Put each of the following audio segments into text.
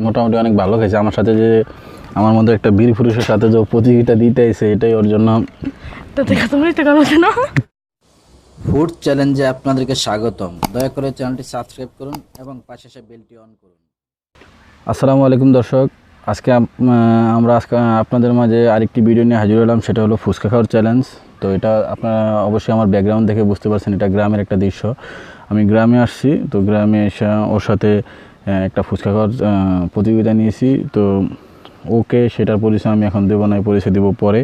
মোটামুটি অনেক ভালো খেয়েছে। আমার সাথে যে আমার মধ্যে একটা বীর পুরুষের সাথে যে প্রতিযোগিতা দিতে এসে এটাই ওর জন্য। ফুড চ্যালেঞ্জে আপনাদেরকে স্বাগতম। দয়া করে চ্যানেলটি সাবস্ক্রাইব করুন এবং পাশে আসা বেলটি অন করুন। আসসালামু আলাইকুম দর্শক, আজকে আমরা আপনাদের মাঝে আরেকটি ভিডিও নিয়ে হাজির হলাম। সেটা হলো ফুচকা খাওয়ার চ্যালেঞ্জ। তো এটা আপনারা অবশ্যই আমার ব্যাকগ্রাউন্ড দেখে বুঝতে পারছেন এটা গ্রামের একটা দৃশ্য। আমি গ্রামে আসছি, তো গ্রামে এসে ওর সাথে একটা ফুচকা খাওয়ার প্রতিযোগিতা নিয়েছি। তো ওকে সেটার পরিচয় আমি এখন দেবো না, পরিচয় দেবো পরে।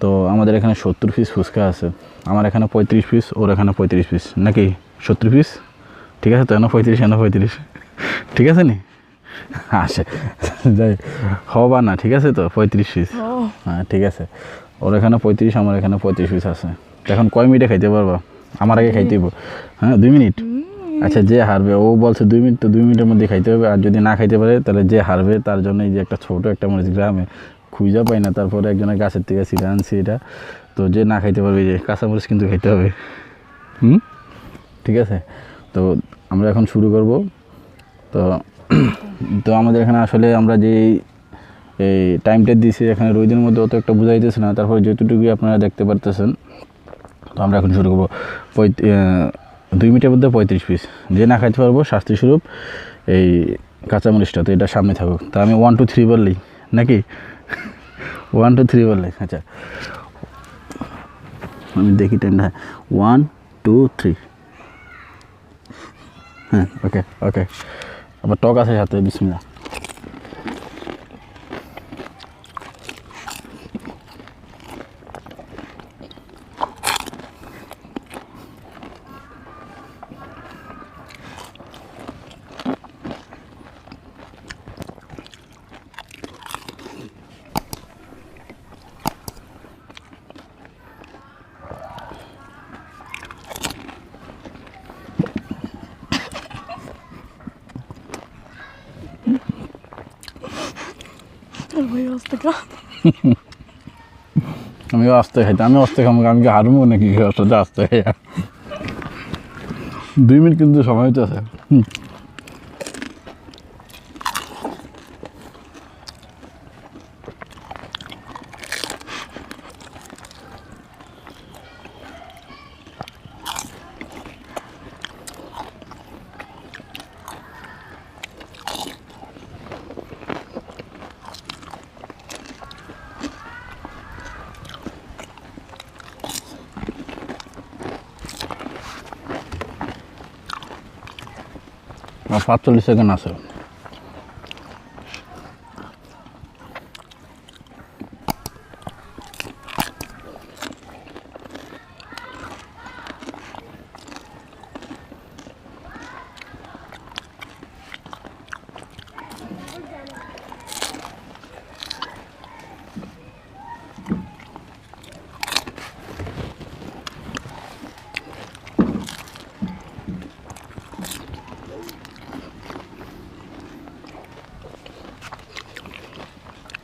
তো আমাদের এখানে 70 পিস ফুচকা আছে। আমার এখানে 35 পিস, ওর এখানে 35 পিস, নাকি 70 পিস? ঠিক আছে তো, এনে 35 এনে 35, ঠিক আছে নি? আসে যাই হবা না, ঠিক আছে তো 35 পিস। হ্যাঁ ঠিক আছে, ওর এখানে 35, আমার এখানে 35 পিস আছে। এখন কয় মিনিটে খাইতে পারবা? আমার আগে খাইতে হইব। হ্যাঁ 2 মিনিট। আচ্ছা, যে হারবে, ও বলছে 2 মিনিট, তো 2 মিনিটের মধ্যে খাইতে হবে। আর যদি না খাইতে পারে তাহলে যে হারবে তার জন্য এই যে একটা ছোটো একটা মরিচ গ্রামে খুঁজা পাই না, তারপরে একজনের গাছের থেকে ছিঁড়ে আনছি এটা। তো যে না খাইতে পারবে যে কাঁচামরিচ কিন্তু খাইতে হবে। ঠিক আছে, তো আমরা এখন শুরু করব। তো তো আমাদের এখানে আসলে আমরা যে এই টাইমটা দিয়েছি এখানে রোদের মধ্যে অত একটা বোঝাইতেছে না, তারপরে যতটুকুই আপনারা দেখতে পারতেছেন। তো আমরা এখন শুরু করবো 2 মিনিটের মধ্যে 35 পিস। যে না খাইতে পারবো শাস্তিস্বরূপ এই কাঁচামরিচটা, তো এটা সামনে থাকুক। তা আমি 1 2 3 বললেই নাকি? 1 2 3 বললেই। আচ্ছা আমি দেখি টাইমটা। 1 2 3। হ্যাঁ ওকে ওকে। আবার টক আছে সাথে, বিসমিল্লাহ। আমিও আসতে খাইতে, আমি আসতে খাবো, আমি কি হারবো নাকি সাথে আসতে খাই? 2 মিনিট কিন্তু সময় তো আছে। আর 45 সেকেন্ড আছে।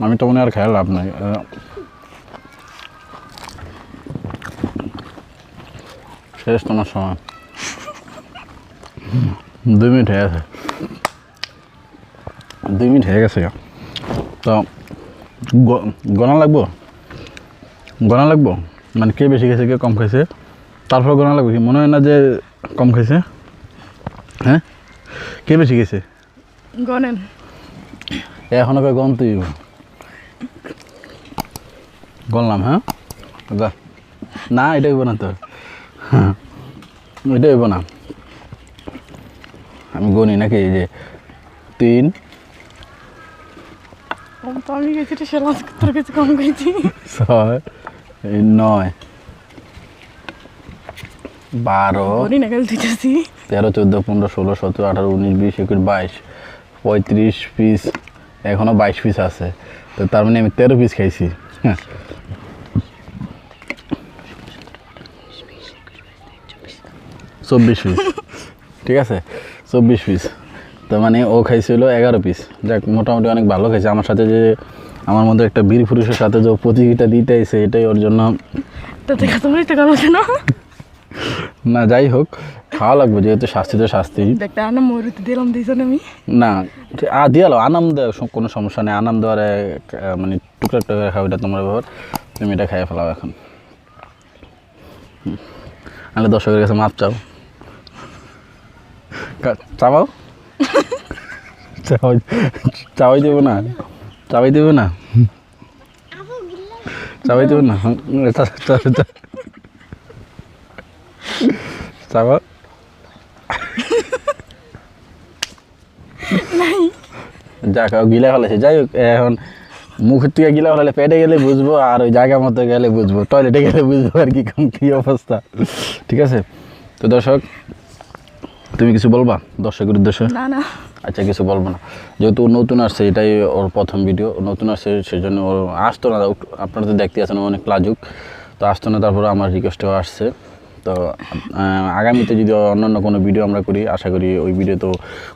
আমি তো মনে আর খেয়াল লাভ নাই। শেষ তোমার সময়। 2 মিনিট হয়ে গেছে, 2 মিনিট হয়ে গেছে। তো গণা লাগবো, গণা লাগবো মানে কে বেশি খেয়েছে কে কম খাইছে, তারপর গণা লাগবে কি? মনে হয় না যে কম খাইছে? হ্যাঁ, কে বেশি খেয়েছে গনেন। এখনো কে গন? তুই গনলাম। হ্যাঁ না, এটা হইব না, তোর এটা হইব না। আমি গনি নাকি? এই যে 3 কম তো আমি গেছি, তোর কাছে কম গেছি। 6 9 12 গনি না গেল দিতেছি। 13 14 15 16 17 18 19 20 21 22 35 পিস, এখনো 22 পিস আছে। তো তার মানে আমি 13 পিস খাইছি। হ্যাঁ 24 পিস, ঠিক আছে 24 পিস। তো মানে ও খাইছিল 11 পিস। যাক, মোটামুটি অনেক ভালো খাইছে। আমার সাথে যে আমার মধ্যে একটা বীর পুরুষের সাথে যে প্রতিযোগিতা দিতে এসে এটাই ওর জন্য। তো দেখা তুমি তো গেল না। না যাই হোক, খাওয়া লাগবে, যেহেতু শাস্তি তো শাস্তি। দেখতে আনা মরুতে দিলাম দিয়েছেন আমি। না দিয়ালো, আনাম দেওয়া কোনো সমস্যা নেই, আনাম দেওয়ারে মানে টুকরা টুকরা খাও, এটা তোমার ব্যাপার, তুমি এটা খাইয়ে ফেলাও এখন। নাহলে দর্শকের কাছে মাপ চাও, চাবাও, চাবাই দেবো না, চাবাই দেবো না, চাবাই দেবো না, চাবা। যা খাও, গিলা ফেলেছে। যাই হোক, এখন মুখের থেকে গিলা ফেলালে পেটে গেলে বুঝবো, আর ওই জায়গা মতো গেলে বুঝবো, টয়লেটে গেলে বুঝবো আর কি কী অবস্থা। ঠিক আছে, তো দর্শক তুমি কিছু বলবা দর্শকের উদ্দেশ্যে? না না, আচ্ছা কিছু বলবো না, যেহেতু নতুন আসছে, এটাই ওর প্রথম ভিডিও, নতুন আসছে সেই জন্য ওর আসতো না। আপনারা তো দেখতে আছেন অনেক লাজুক, তো আসতো না, তারপরে আমার রিকোয়েস্টেও আসছে। তো আগামীতে যদি অন্যান্য কোনো ভিডিও আমরা করি, আশা করি ওই ভিডিওতেও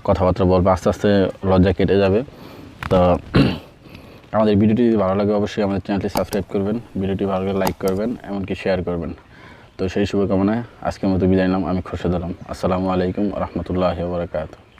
কথাবার্তা বলবো, আস্তে আস্তে লজ্জা কেটে যাবে। তো আমাদের ভিডিওটি যদি ভালো লাগে অবশ্যই আমাদের চ্যানেলটি সাবস্ক্রাইব করবেন, ভিডিওটি ভালো লাগে লাইক করবেন, এমনকি শেয়ার করবেন। তো সেই শুভকামনায় আজকের মতো বিদায় নিলাম। আমি খোরশেদ আলম। আসসালামু আলাইকুম রহমতুল্লাহি ওয়া বারাকাতুহু।